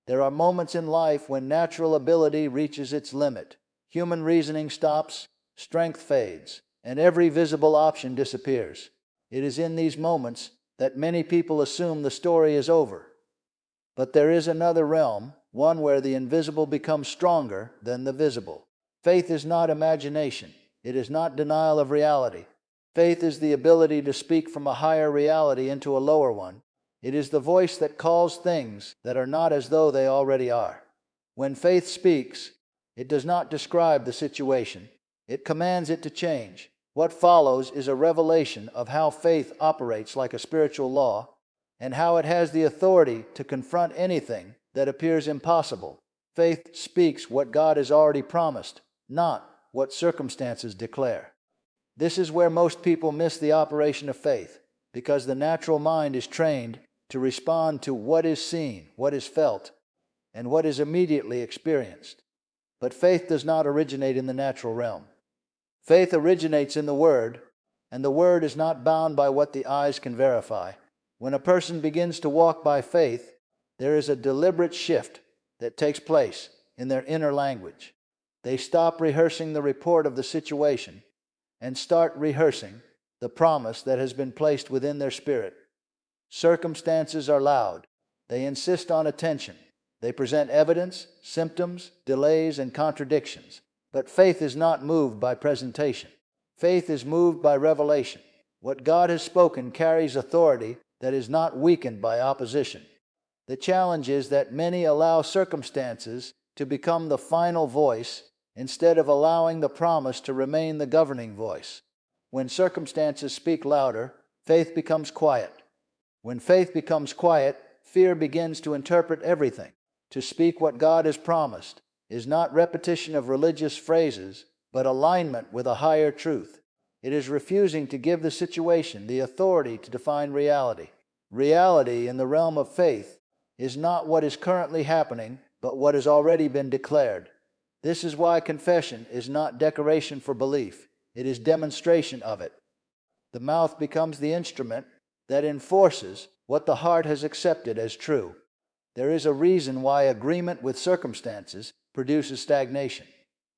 There are moments in life when natural ability reaches its limit. Human reasoning stops, strength fades, and every visible option disappears. It is in these moments that many people assume the story is over. But there is another realm, one where the invisible becomes stronger than the visible. Faith is not imagination. It is not denial of reality. Faith is the ability to speak from a higher reality into a lower one. It is the voice that calls things that are not as though they already are. When faith speaks, it does not describe the situation. It commands it to change. What follows is a revelation of how faith operates like a spiritual law, and how it has the authority to confront anything that appears impossible. Faith speaks what God has already promised, not what circumstances declare. This is where most people miss the operation of faith, because the natural mind is trained to respond to what is seen, what is felt, and what is immediately experienced. But faith does not originate in the natural realm. Faith originates in the Word, and the Word is not bound by what the eyes can verify. When a person begins to walk by faith, there is a deliberate shift that takes place in their inner language. They stop rehearsing the report of the situation and start rehearsing the promise that has been placed within their spirit. Circumstances are loud. They insist on attention. They present evidence, symptoms, delays, and contradictions. But faith is not moved by presentation. Faith is moved by revelation. What God has spoken carries authority that is not weakened by opposition. The challenge is that many allow circumstances to become the final voice instead of allowing the promise to remain the governing voice. When circumstances speak louder, faith becomes quiet. When faith becomes quiet, fear begins to interpret everything. To speak what God has promised is not repetition of religious phrases, but alignment with a higher truth. It is refusing to give the situation the authority to define reality. Reality in the realm of faith is not what is currently happening, but what has already been declared. This is why confession is not decoration for belief. It is demonstration of it. The mouth becomes the instrument that enforces what the heart has accepted as true. There is a reason why agreement with circumstances produces stagnation.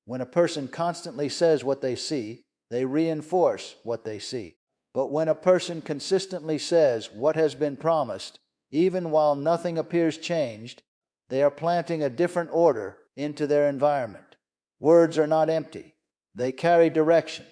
When a person constantly says what they see, they reinforce what they see. But when a person consistently says what has been promised, even while nothing appears changed, they are planting a different order into their environment. Words are not empty. They carry direction.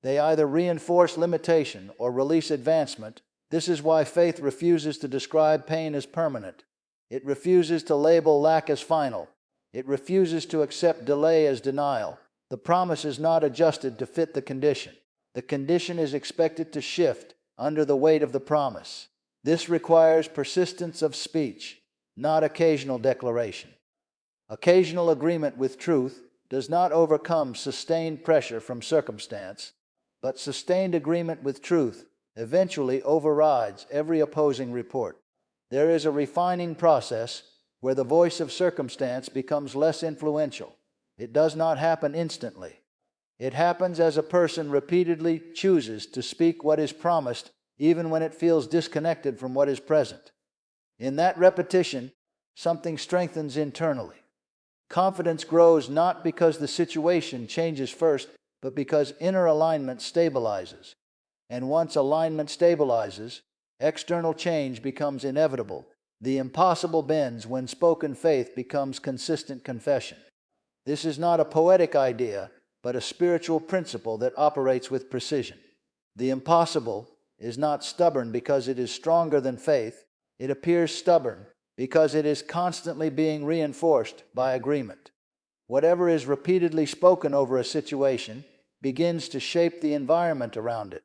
They either reinforce limitation or release advancement. This is why faith refuses to describe pain as permanent. It refuses to label lack as final. It refuses to accept delay as denial. The promise is not adjusted to fit the condition. The condition is expected to shift under the weight of the promise. This requires persistence of speech, not occasional declaration. Occasional agreement with truth does not overcome sustained pressure from circumstance, but sustained agreement with truth eventually overrides every opposing report. There is a refining process where the voice of circumstance becomes less influential. It does not happen instantly. It happens as a person repeatedly chooses to speak what is promised even when it feels disconnected from what is present. In that repetition, something strengthens internally. Confidence grows not because the situation changes first, but because inner alignment stabilizes. And once alignment stabilizes, external change becomes inevitable. The impossible bends when spoken faith becomes consistent confession. This is not a poetic idea, but a spiritual principle that operates with precision. The impossible is not stubborn because it is stronger than faith. It appears stubborn because it is constantly being reinforced by agreement. Whatever is repeatedly spoken over a situation begins to shape the environment around it.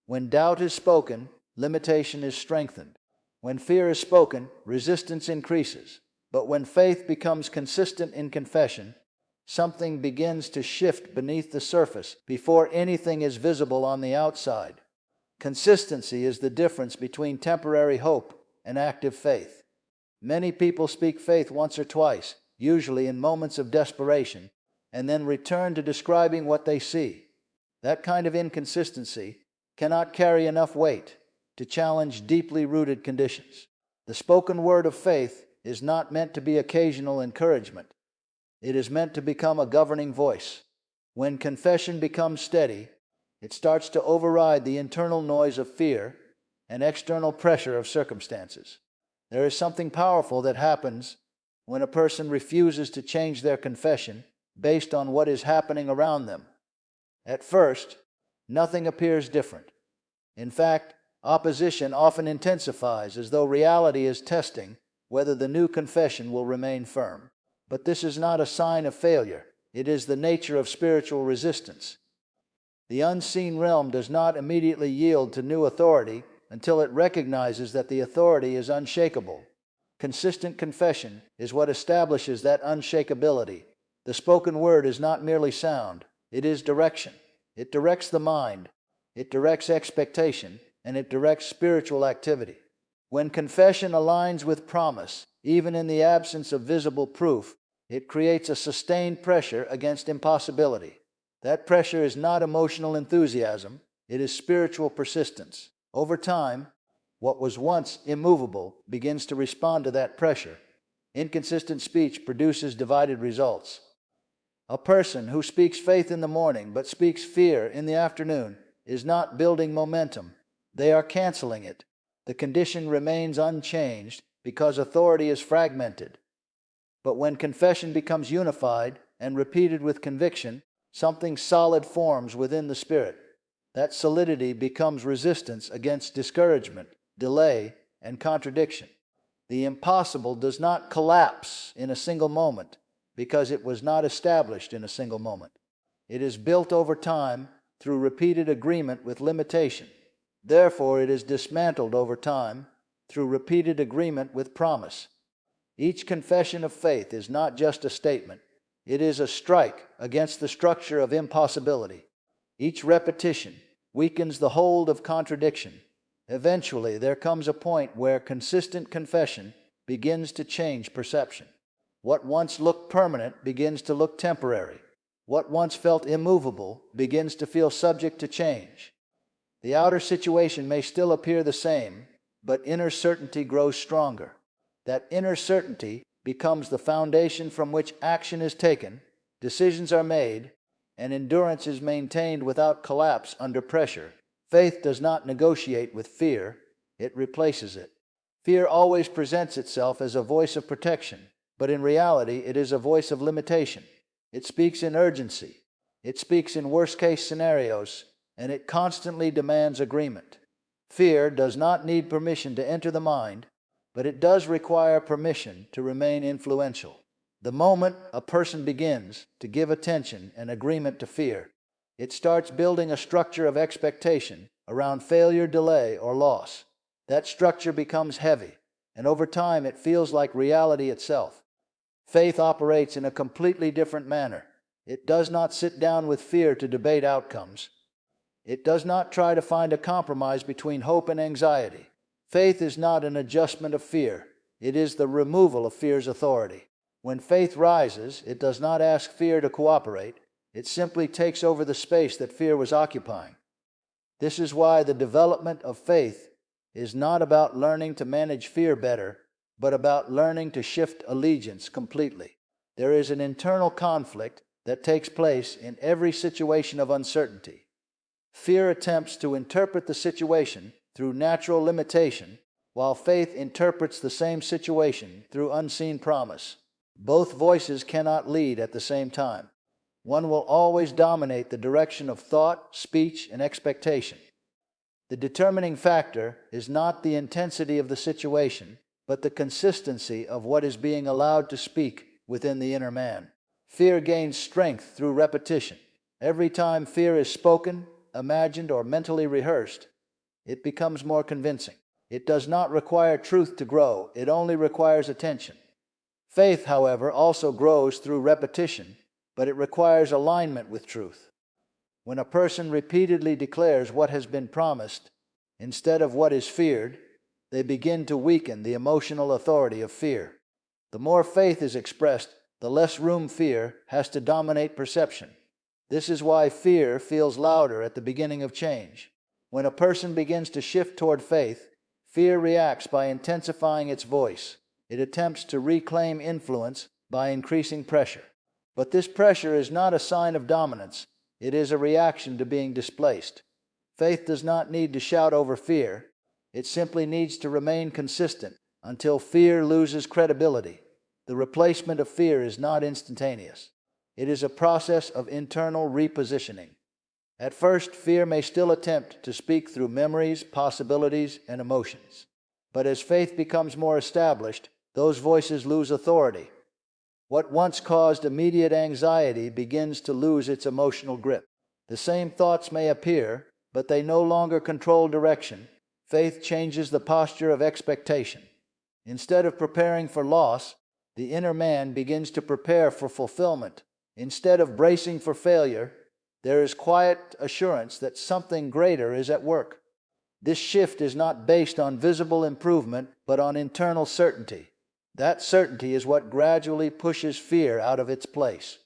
When doubt is spoken, limitation is strengthened. When fear is spoken, resistance increases. But when faith becomes consistent in confession, something begins to shift beneath the surface before anything is visible on the outside. Consistency is the difference between temporary hope and active faith. Many people speak faith once or twice, usually in moments of desperation, and then return to describing what they see. That kind of inconsistency cannot carry enough weight to challenge deeply rooted conditions. The spoken word of faith is not meant to be occasional encouragement. It is meant to become a governing voice. When confession becomes steady, it starts to override the internal noise of fear and external pressure of circumstances. There is something powerful that happens when a person refuses to change their confession based on what is happening around them. At first, nothing appears different. In fact, opposition often intensifies as though reality is testing whether the new confession will remain firm. But this is not a sign of failure. It is the nature of spiritual resistance. The unseen realm does not immediately yield to new authority until it recognizes that the authority is unshakable. Consistent confession is what establishes that unshakability. The spoken word is not merely sound, it is direction. It directs the mind, it directs expectation, and it directs spiritual activity. When confession aligns with promise, even in the absence of visible proof, it creates a sustained pressure against impossibility. That pressure is not emotional enthusiasm, it is spiritual persistence. Over time, what was once immovable begins to respond to that pressure. Inconsistent speech produces divided results. A person who speaks faith in the morning but speaks fear in the afternoon is not building momentum. They are canceling it. The condition remains unchanged because authority is fragmented. But when confession becomes unified and repeated with conviction, something solid forms within the spirit. That solidity becomes resistance against discouragement, delay, and contradiction. The impossible does not collapse in a single moment because it was not established in a single moment. It is built over time through repeated agreement with limitation. Therefore, it is dismantled over time through repeated agreement with promise. Each confession of faith is not just a statement. It is a strike against the structure of impossibility. Each repetition weakens the hold of contradiction. Eventually, there comes a point where consistent confession begins to change perception. What once looked permanent begins to look temporary. What once felt immovable begins to feel subject to change. The outer situation may still appear the same, but inner certainty grows stronger. That inner certainty becomes the foundation from which action is taken, decisions are made, and endurance is maintained without collapse under pressure. Faith does not negotiate with fear, it replaces it. Fear always presents itself as a voice of protection, but in reality it is a voice of limitation. It speaks in urgency, it speaks in worst-case scenarios, and it constantly demands agreement. Fear does not need permission to enter the mind, but it does require permission to remain influential. The moment a person begins to give attention and agreement to fear, it starts building a structure of expectation around failure, delay, or loss. That structure becomes heavy, and over time it feels like reality itself. Faith operates in a completely different manner. It does not sit down with fear to debate outcomes. It does not try to find a compromise between hope and anxiety. Faith is not an adjustment of fear. It is the removal of fear's authority. When faith rises, it does not ask fear to cooperate. It simply takes over the space that fear was occupying. This is why the development of faith is not about learning to manage fear better, but about learning to shift allegiance completely. There is an internal conflict that takes place in every situation of uncertainty. Fear attempts to interpret the situation through natural limitation, while faith interprets the same situation through unseen promise. Both voices cannot lead at the same time. One will always dominate the direction of thought, speech, and expectation. The determining factor is not the intensity of the situation, but the consistency of what is being allowed to speak within the inner man. Fear gains strength through repetition. Every time fear is spoken, imagined, or mentally rehearsed, it becomes more convincing. It does not require truth to grow, it only requires attention. Faith, however, also grows through repetition, but it requires alignment with truth. When a person repeatedly declares what has been promised instead of what is feared, they begin to weaken the emotional authority of fear. The more faith is expressed, the less room fear has to dominate perception. This is why fear feels louder at the beginning of change. When a person begins to shift toward faith, fear reacts by intensifying its voice. It attempts to reclaim influence by increasing pressure. But this pressure is not a sign of dominance. It is a reaction to being displaced. Faith does not need to shout over fear. It simply needs to remain consistent until fear loses credibility. The replacement of fear is not instantaneous. It is a process of internal repositioning. At first, fear may still attempt to speak through memories, possibilities, and emotions. But as faith becomes more established, those voices lose authority. What once caused immediate anxiety begins to lose its emotional grip. The same thoughts may appear, but they no longer control direction. Faith changes the posture of expectation. Instead of preparing for loss, the inner man begins to prepare for fulfillment. Instead of bracing for failure, there is quiet assurance that something greater is at work. This shift is not based on visible improvement, but on internal certainty. That certainty is what gradually pushes fear out of its place.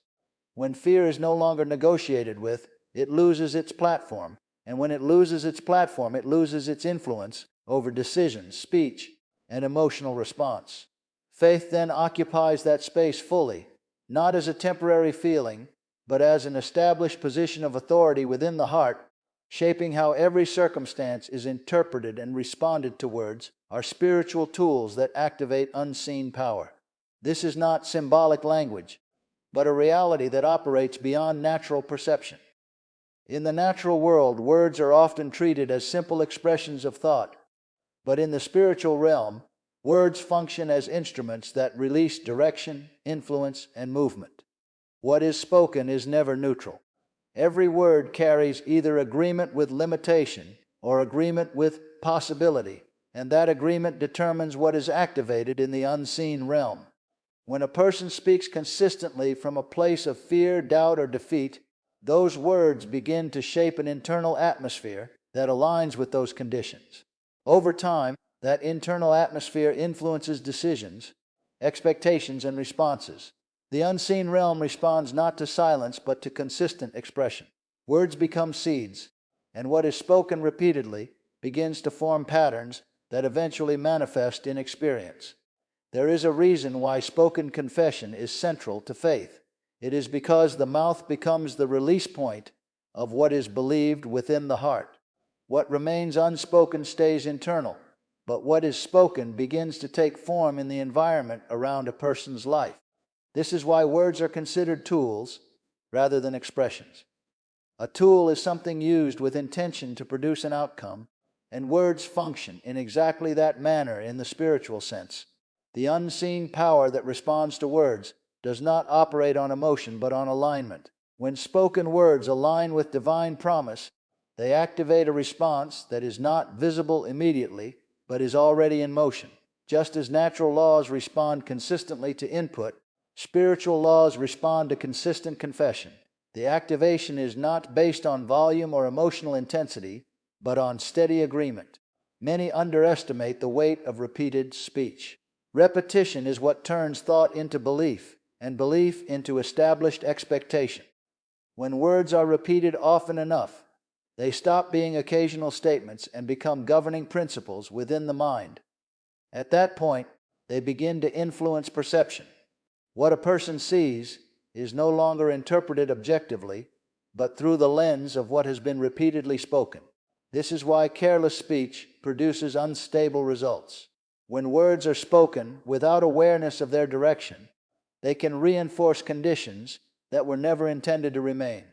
When fear is no longer negotiated with, it loses its platform. And when it loses its platform, it loses its influence over decisions, speech, and emotional response. Faith then occupies that space fully, not as a temporary feeling, but as an established position of authority within the heart, shaping how every circumstance is interpreted and responded to. Words are spiritual tools that activate unseen power. This is not symbolic language, but a reality that operates beyond natural perception. In the natural world, words are often treated as simple expressions of thought, but in the spiritual realm, words function as instruments that release direction, influence, and movement. What is spoken is never neutral. Every word carries either agreement with limitation or agreement with possibility, and that agreement determines what is activated in the unseen realm. When a person speaks consistently from a place of fear, doubt, or defeat, those words begin to shape an internal atmosphere that aligns with those conditions. Over time, that internal atmosphere influences decisions, expectations, and responses. The unseen realm responds not to silence but to consistent expression. Words become seeds, and what is spoken repeatedly begins to form patterns that eventually manifest in experience. There is a reason why spoken confession is central to faith. It is because the mouth becomes the release point of what is believed within the heart. What remains unspoken stays internal, but what is spoken begins to take form in the environment around a person's life. This is why words are considered tools rather than expressions. A tool is something used with intention to produce an outcome, and words function in exactly that manner in the spiritual sense. The unseen power that responds to words does not operate on emotion but on alignment. When spoken words align with divine promise, they activate a response that is not visible immediately but is already in motion. Just as natural laws respond consistently to input, spiritual laws respond to consistent confession. The activation is not based on volume or emotional intensity, but on steady agreement. Many underestimate the weight of repeated speech. Repetition is what turns thought into belief, and belief into established expectation. When words are repeated often enough, they stop being occasional statements and become governing principles within the mind. At that point, they begin to influence perception. What a person sees is no longer interpreted objectively, but through the lens of what has been repeatedly spoken. This is why careless speech produces unstable results. When words are spoken without awareness of their direction, they can reinforce conditions that were never intended to remain.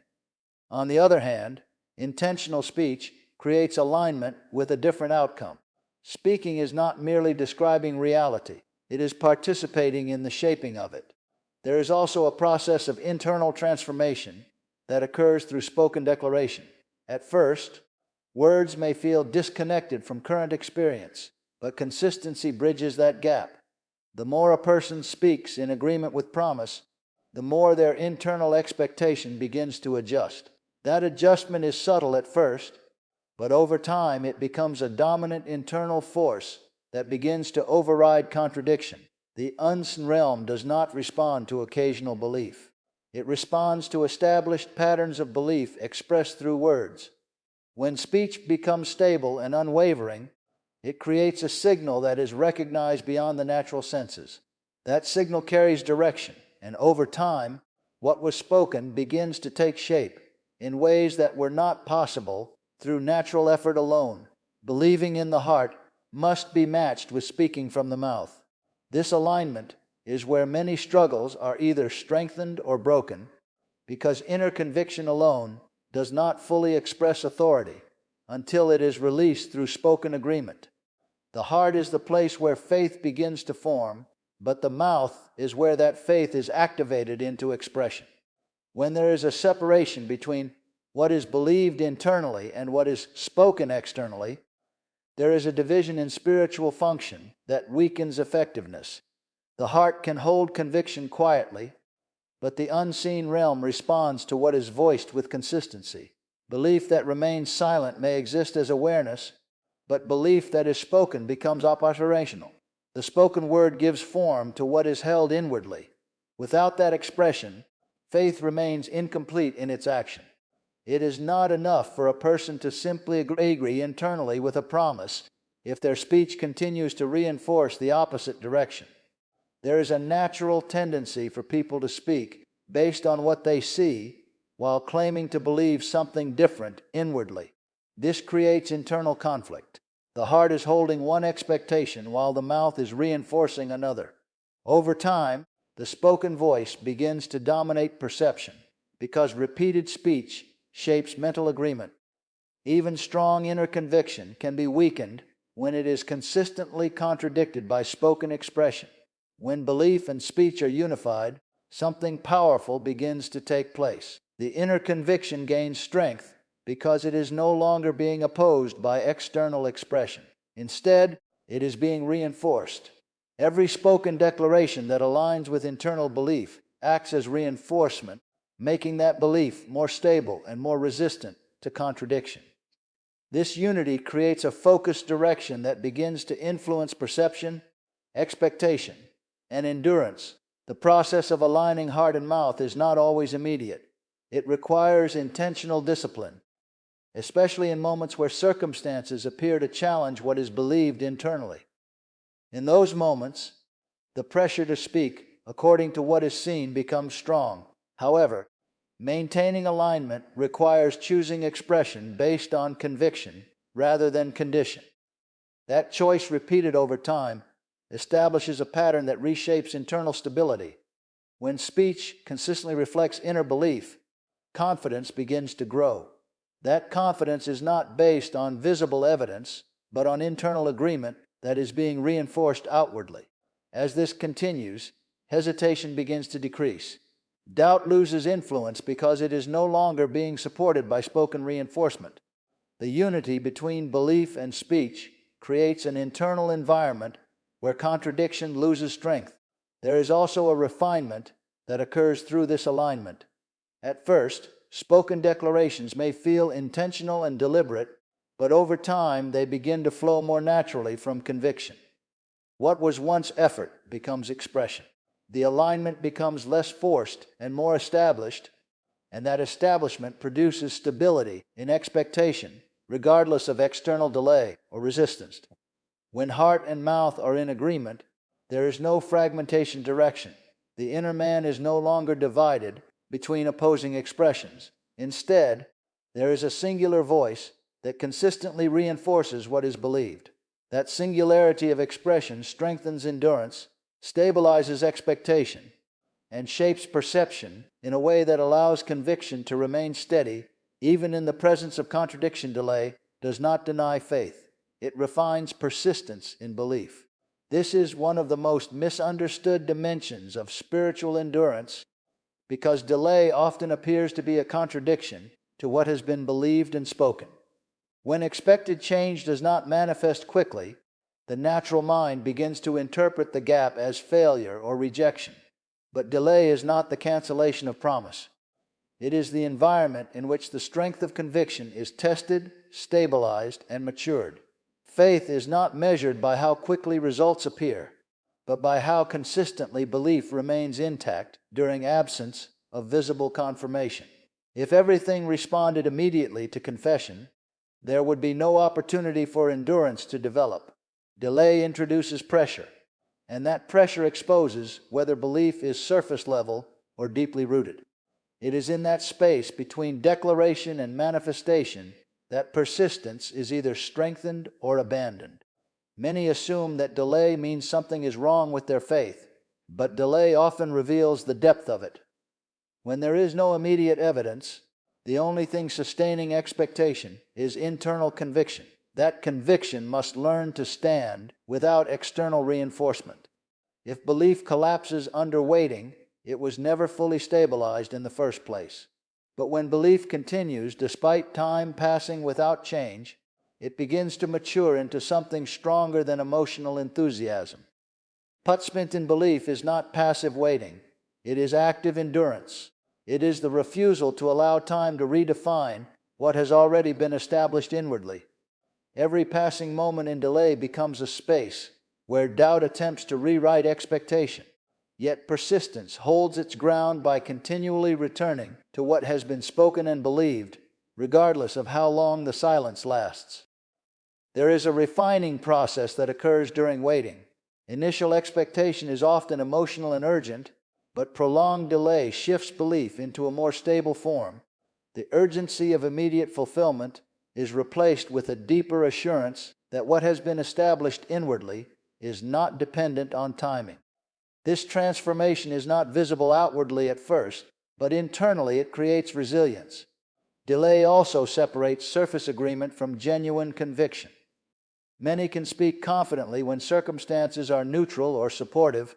On the other hand, intentional speech creates alignment with a different outcome. Speaking is not merely describing reality, it is participating in the shaping of it. There is also a process of internal transformation that occurs through spoken declaration. At first, words may feel disconnected from current experience, but consistency bridges that gap. The more a person speaks in agreement with promise, the more their internal expectation begins to adjust. That adjustment is subtle at first, but over time it becomes a dominant internal force that begins to override contradiction. The unseen realm does not respond to occasional belief. It responds to established patterns of belief expressed through words. When speech becomes stable and unwavering, It creates a signal that is recognized beyond the natural senses. That signal carries direction, and over time, what was spoken begins to take shape in ways that were not possible through natural effort alone. Believing in the heart must be matched with speaking from the mouth. This alignment is where many struggles are either strengthened or broken, because inner conviction alone does not fully express authority until it is released through spoken agreement. The heart is the place where faith begins to form, but the mouth is where that faith is activated into expression. When there is a separation between what is believed internally and what is spoken externally, there is a division in spiritual function that weakens effectiveness. The heart can hold conviction quietly, but the unseen realm responds to what is voiced with consistency. Belief that remains silent may exist as awareness, but belief that is spoken becomes operational. The spoken word gives form to what is held inwardly. Without that expression, faith remains incomplete in its action. It is not enough for a person to simply agree internally with a promise if their speech continues to reinforce the opposite direction. There is a natural tendency for people to speak based on what they see while claiming to believe something different inwardly. This creates internal conflict. The heart is holding one expectation while the mouth is reinforcing another. Over time, the spoken voice begins to dominate perception because repeated speech shapes mental agreement. Even strong inner conviction can be weakened when it is consistently contradicted by spoken expression. When belief and speech are unified, something powerful begins to take place. The inner conviction gains strength because it is no longer being opposed by external expression. Instead, it is being reinforced. Every spoken declaration that aligns with internal belief acts as reinforcement, making that belief more stable and more resistant to contradiction. This unity creates a focused direction that begins to influence perception, expectation, and endurance. The process of aligning heart and mouth is not always immediate. It requires intentional discipline, especially in moments where circumstances appear to challenge what is believed internally. In those moments, the pressure to speak according to what is seen becomes strong. However, maintaining alignment requires choosing expression based on conviction rather than condition. That choice, repeated over time, establishes a pattern that reshapes internal stability. When speech consistently reflects inner belief, confidence begins to grow. That confidence is not based on visible evidence, but on internal agreement that is being reinforced outwardly. As this continues, hesitation begins to decrease. Doubt loses influence because it is no longer being supported by spoken reinforcement. The unity between belief and speech creates an internal environment where contradiction loses strength. There is also a refinement that occurs through this alignment. At first, spoken declarations may feel intentional and deliberate, but over time they begin to flow more naturally from conviction. What was once effort becomes expression. The alignment becomes less forced and more established, and that establishment produces stability in expectation, regardless of external delay or resistance. When heart and mouth are in agreement, there is no fragmentation direction. The inner man is no longer divided between opposing expressions. Instead, there is a singular voice that consistently reinforces what is believed. That singularity of expression strengthens endurance, stabilizes expectation, and shapes perception in a way that allows conviction to remain steady, even in the presence of contradiction. Delay does not deny faith. It refines persistence in belief. This is one of the most misunderstood dimensions of spiritual endurance because delay often appears to be a contradiction to what has been believed and spoken. When expected change does not manifest quickly, the natural mind begins to interpret the gap as failure or rejection. But delay is not the cancellation of promise. It is the environment in which the strength of conviction is tested, stabilized, and matured. Faith is not measured by how quickly results appear, but by how consistently belief remains intact during absence of visible confirmation. If everything responded immediately to confession, there would be no opportunity for endurance to develop. Delay introduces pressure, and that pressure exposes whether belief is surface level or deeply rooted. It is in that space between declaration and manifestation that persistence is either strengthened or abandoned. Many assume that delay means something is wrong with their faith, but delay often reveals the depth of it. When there is no immediate evidence, the only thing sustaining expectation is internal conviction. That conviction must learn to stand without external reinforcement. If belief collapses under waiting, it was never fully stabilized in the first place. But when belief continues despite time passing without change, it begins to mature into something stronger than emotional enthusiasm. Put in belief is not passive waiting, it is active endurance. It is the refusal to allow time to redefine what has already been established inwardly. Every passing moment in delay becomes a space where doubt attempts to rewrite expectation. Yet persistence holds its ground by continually returning to what has been spoken and believed, regardless of how long the silence lasts. There is a refining process that occurs during waiting. Initial expectation is often emotional and urgent, but prolonged delay shifts belief into a more stable form. The urgency of immediate fulfillment is replaced with a deeper assurance that what has been established inwardly is not dependent on timing. This transformation is not visible outwardly at first, but internally it creates resilience. Delay also separates surface agreement from genuine conviction. Many can speak confidently when circumstances are neutral or supportive,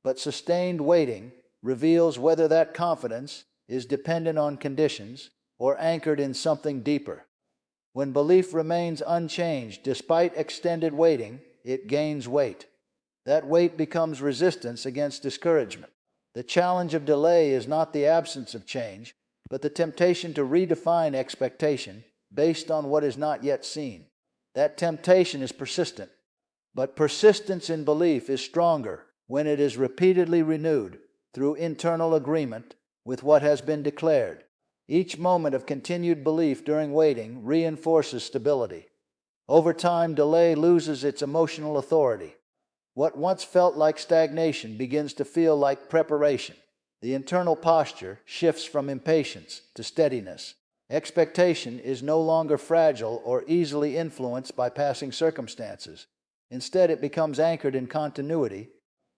but sustained waiting reveals whether that confidence is dependent on conditions or anchored in something deeper. When belief remains unchanged despite extended waiting, it gains weight. That weight becomes resistance against discouragement. The challenge of delay is not the absence of change, but the temptation to redefine expectation based on what is not yet seen. That temptation is persistent, but persistence in belief is stronger when it is repeatedly renewed through internal agreement with what has been declared. Each moment of continued belief during waiting reinforces stability. Over time, delay loses its emotional authority. What once felt like stagnation begins to feel like preparation. The internal posture shifts from impatience to steadiness. Expectation is no longer fragile or easily influenced by passing circumstances. Instead, it becomes anchored in continuity,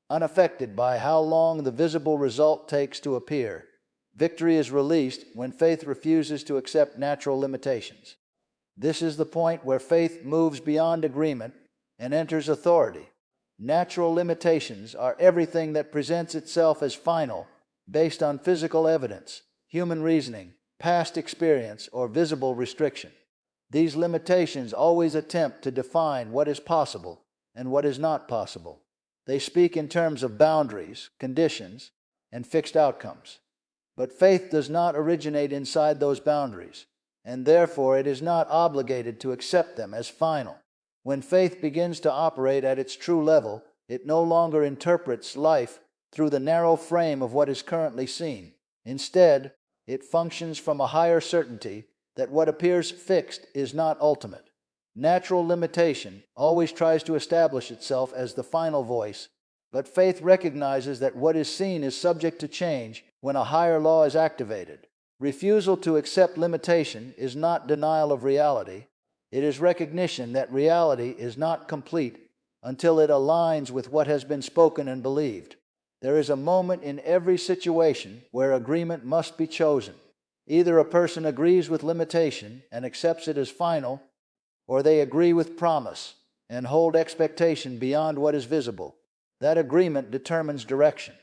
unaffected by how long the visible result takes to appear. Victory is released when faith refuses to accept natural limitations. This is the point where faith moves beyond agreement and enters authority. Natural limitations are everything that presents itself as final, based on physical evidence, human reasoning, past experience, or visible restriction. These limitations always attempt to define what is possible and what is not possible. They speak in terms of boundaries, conditions, and fixed outcomes. But faith does not originate inside those boundaries, and therefore it is not obligated to accept them as final. When faith begins to operate at its true level, it no longer interprets life through the narrow frame of what is currently seen. Instead, it functions from a higher certainty that what appears fixed is not ultimate. Natural limitation always tries to establish itself as the final voice, but faith recognizes that what is seen is subject to change when a higher law is activated. Refusal to accept limitation is not denial of reality. It is recognition that reality is not complete until it aligns with what has been spoken and believed. There is a moment in every situation where agreement must be chosen. Either a person agrees with limitation and accepts it as final, or they agree with promise and hold expectation beyond what is visible. That agreement determines direction.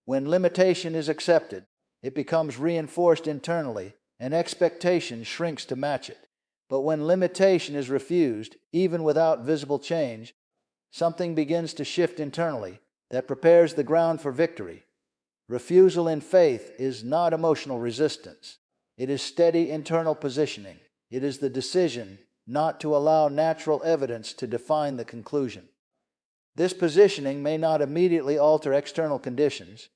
When limitation is accepted, it becomes reinforced internally, and expectation shrinks to match it. But when limitation is refused, even without visible change, something begins to shift internally that prepares the ground for victory. Refusal in faith is not emotional resistance. It is steady internal positioning. It is the decision not to allow natural evidence to define the conclusion. This positioning may not immediately alter external conditions,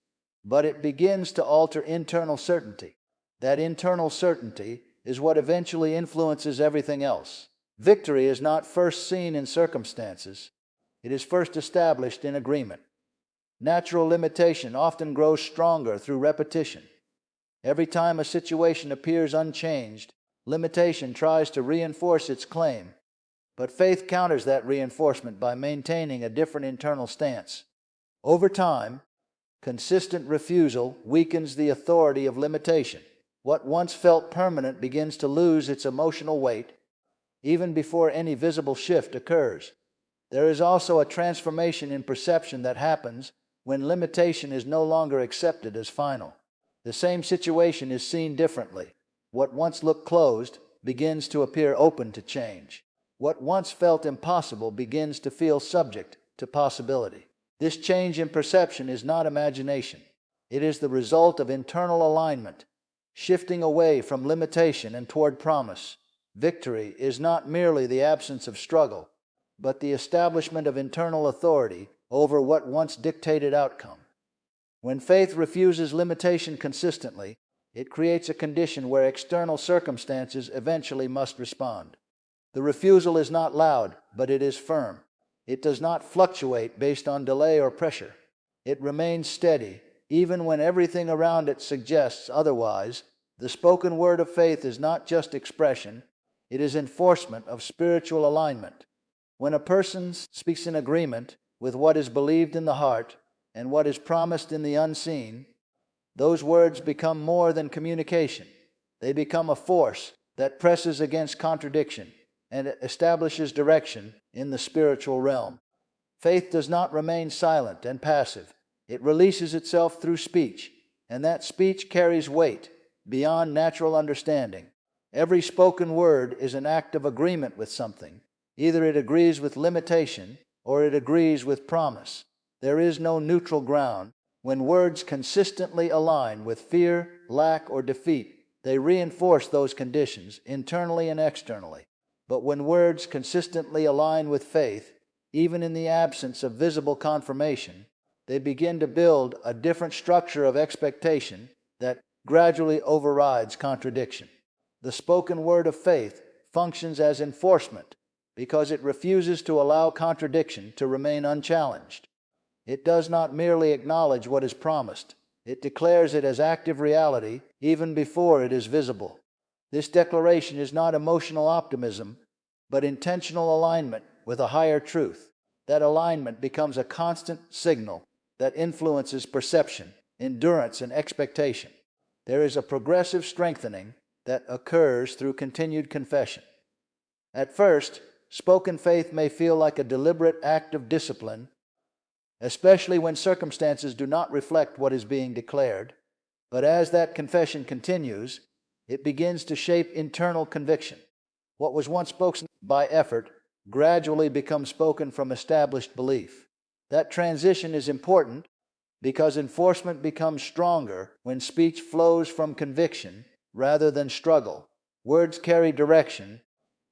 but it begins to alter internal certainty. That internal certainty is what eventually influences everything else. Victory is not first seen in circumstances. It is first established in agreement. Natural limitation often grows stronger through repetition. Every time a situation appears unchanged, limitation tries to reinforce its claim, but faith counters that reinforcement by maintaining a different internal stance. Over time, consistent refusal weakens the authority of limitation. What once felt permanent begins to lose its emotional weight, even before any visible shift occurs. There is also a transformation in perception that happens when limitation is no longer accepted as final. The same situation is seen differently. What once looked closed begins to appear open to change. What once felt impossible begins to feel subject to possibility. This change in perception is not imagination. It is the result of internal alignment, shifting away from limitation and toward promise. Victory is not merely the absence of struggle, but the establishment of internal authority over what once dictated outcome. When faith refuses limitation consistently, it creates a condition where external circumstances eventually must respond. The refusal is not loud, but it is firm. It does not fluctuate based on delay or pressure. It remains steady, even when everything around it suggests otherwise. The spoken word of faith is not just expression, it is enforcement of spiritual alignment. When a person speaks in agreement with what is believed in the heart and what is promised in the unseen, those words become more than communication. They become a force that presses against contradiction and establishes direction in the spiritual realm. Faith does not remain silent and passive. It releases itself through speech, and that speech carries weight beyond natural understanding. Every spoken word is an act of agreement with something. Either it agrees with limitation or it agrees with promise. There is no neutral ground. When words consistently align with fear, lack, or defeat, they reinforce those conditions internally and externally. But when words consistently align with faith, even in the absence of visible confirmation, they begin to build a different structure of expectation that gradually overrides contradiction. The spoken word of faith functions as enforcement because it refuses to allow contradiction to remain unchallenged. It does not merely acknowledge what is promised. It declares it as active reality even before it is visible. This declaration is not emotional optimism, but intentional alignment with a higher truth. That alignment becomes a constant signal that influences perception, endurance, and expectation. There is a progressive strengthening that occurs through continued confession. At first, spoken faith may feel like a deliberate act of discipline, especially when circumstances do not reflect what is being declared. But as that confession continues, it begins to shape internal conviction. What was once spoken by effort gradually becomes spoken from established belief. That transition is important because enforcement becomes stronger when speech flows from conviction rather than struggle. Words carry direction,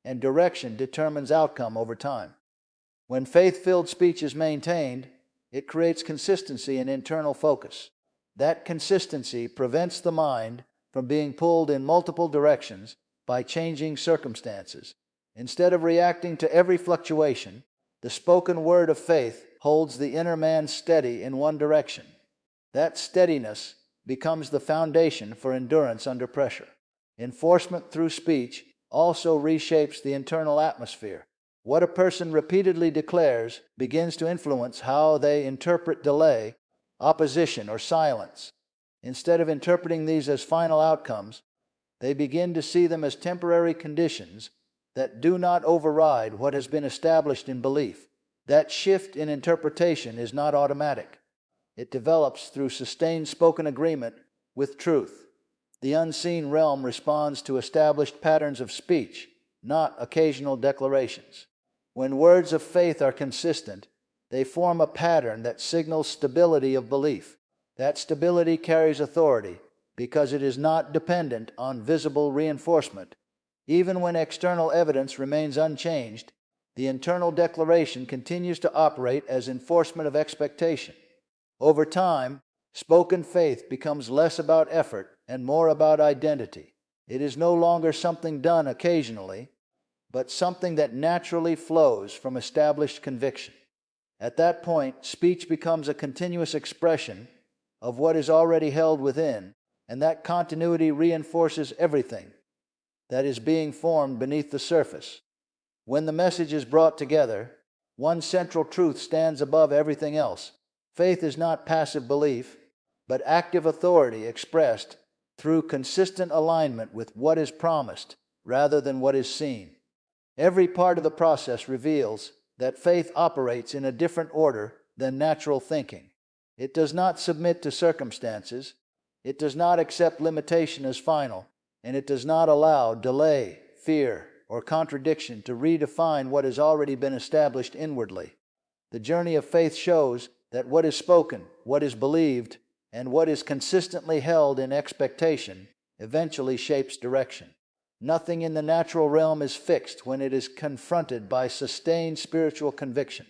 and direction determines outcome over time. When faith-filled speech is maintained, it creates consistency and internal focus. That consistency prevents the mind from being pulled in multiple directions by changing circumstances. Instead of reacting to every fluctuation, the spoken word of faith holds the inner man steady in one direction. That steadiness becomes the foundation for endurance under pressure. Enforcement through speech also reshapes the internal atmosphere. What a person repeatedly declares begins to influence how they interpret delay, opposition, or silence. Instead of interpreting these as final outcomes, they begin to see them as temporary conditions that do not override what has been established in belief. That shift in interpretation is not automatic. It develops through sustained spoken agreement with truth. The unseen realm responds to established patterns of speech, not occasional declarations. When words of faith are consistent, they form a pattern that signals stability of belief. That stability carries authority because it is not dependent on visible reinforcement. Even when external evidence remains unchanged, the internal declaration continues to operate as enforcement of expectation. Over time, spoken faith becomes less about effort and more about identity. It is no longer something done occasionally, but something that naturally flows from established conviction. At that point, speech becomes a continuous expression of what is already held within, and that continuity reinforces everything that is being formed beneath the surface. When the message is brought together, one central truth stands above everything else. Faith is not passive belief, but active authority expressed through consistent alignment with what is promised rather than what is seen. Every part of the process reveals that faith operates in a different order than natural thinking. It does not submit to circumstances, it does not accept limitation as final, and it does not allow delay, fear, or contradiction to redefine what has already been established inwardly. The journey of faith shows that what is spoken, what is believed, and what is consistently held in expectation eventually shapes direction. Nothing in the natural realm is fixed when it is confronted by sustained spiritual conviction.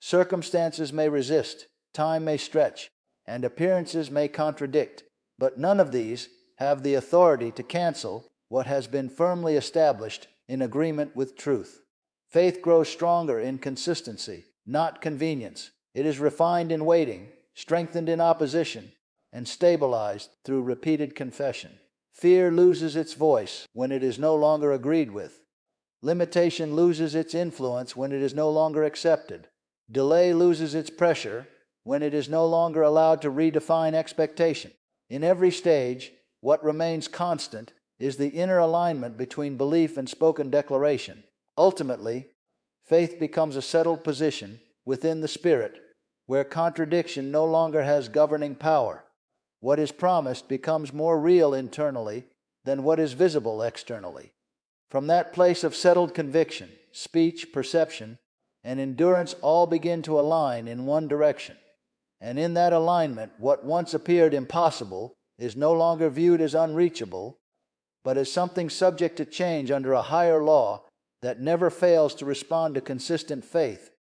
Circumstances may resist, time may stretch, and appearances may contradict, but none of these have the authority to cancel what has been firmly established in agreement with truth. Faith grows stronger in consistency, not convenience. It is refined in waiting, strengthened in opposition, and stabilized through repeated confession. Fear loses its voice when it is no longer agreed with. Limitation loses its influence when it is no longer accepted. Delay loses its pressure when it is no longer allowed to redefine expectation. In every stage, what remains constant is the inner alignment between belief and spoken declaration. Ultimately, faith becomes a settled position within the spirit, where contradiction no longer has governing power. What is promised becomes more real internally than what is visible externally. From that place of settled conviction, speech, perception, and endurance all begin to align in one direction. And in that alignment, what once appeared impossible is no longer viewed as unreachable, but as something subject to change under a higher law that never fails to respond to consistent faith.